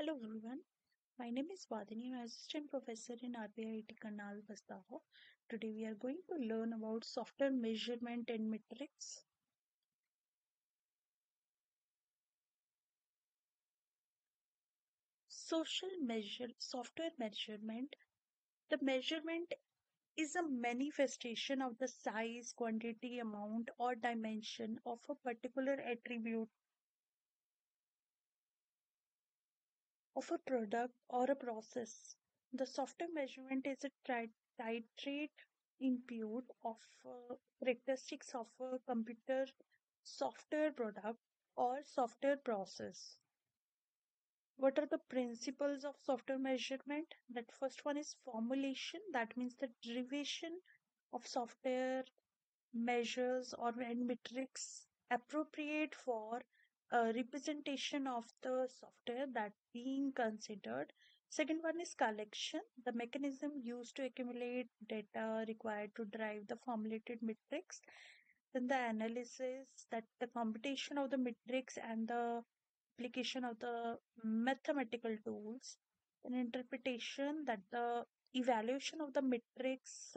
Hello everyone, my name is Vadini. I'm Assistant Professor in RPIIT Karnal, Plaza. Today we are going to learn about software measurement and metrics. Software measurement. The measurement is a manifestation of the size, quantity, amount, or dimension of a particular attribute of a product or a process. The software measurement is a titrate input of characteristics of a computer software product or software process. What are the principles of software measurement? That first one is formulation, that means the derivation of software measures or and metrics appropriate for a representation of the software that being considered. Second one is collection, the mechanism used to accumulate data required to drive the formulated metrics. Then the analysis, that the computation of the metrics and the application of the mathematical tools. An interpretation, that the evaluation of the metrics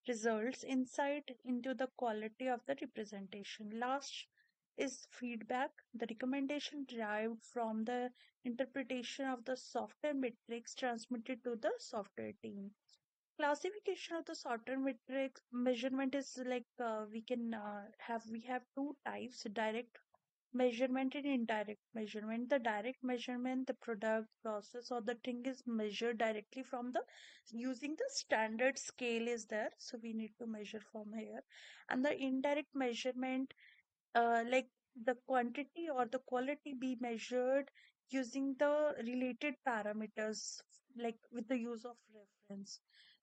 results insight into the quality of the representation. Last is feedback, the recommendation derived from the interpretation of the software metrics transmitted to the software team. Classification of the software metrics measurement is like we have two types: direct measurement and indirect measurement. The direct measurement, the product, process, or the thing is measured directly from the using the standard scale is there. So we need to measure from here. And the indirect measurement, like the quantity or the quality be measured using the related parameters, like with the use of reference.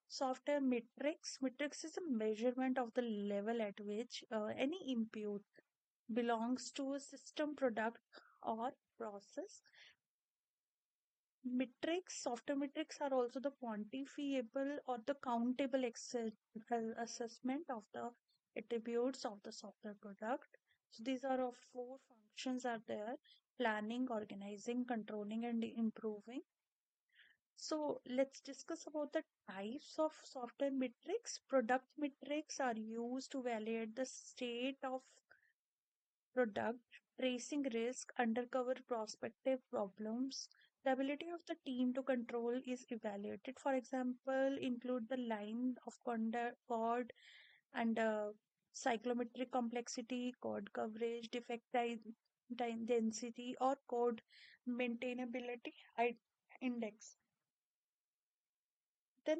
Software metrics is a measurement of the level at which any input belongs to a system, product, or process. Software metrics are also the quantifiable or the countable assessment of the attributes of the software product. So these are of four functions are there: planning, organizing, controlling, and improving. So let's discuss about the types of software metrics. Product metrics are used to evaluate the state of product, tracing risk, undercover prospective problems. The ability of the team to control is evaluated. For example, include the line of code and cyclometric complexity, code coverage, density, or code maintainability index. Then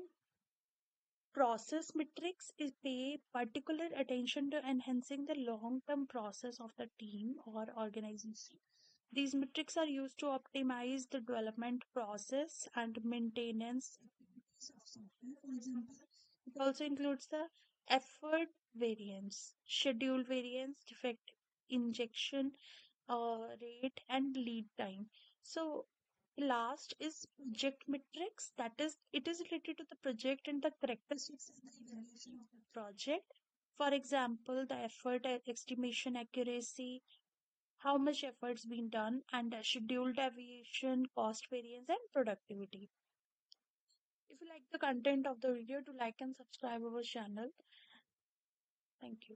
process metrics is pay particular attention to enhancing the long-term process of the team or organization. These metrics are used to optimize the development process and maintenance of software. For example, it also includes the effort variance, schedule variance, defect injection rate, and lead time. So last is project metrics. That is, it is related to the project and the characteristics of the evaluation of the project. For example, the effort estimation accuracy, how much effort's been done, and schedule deviation, cost variance, and productivity. If you like the content of the video, to like and subscribe our channel. Thank you.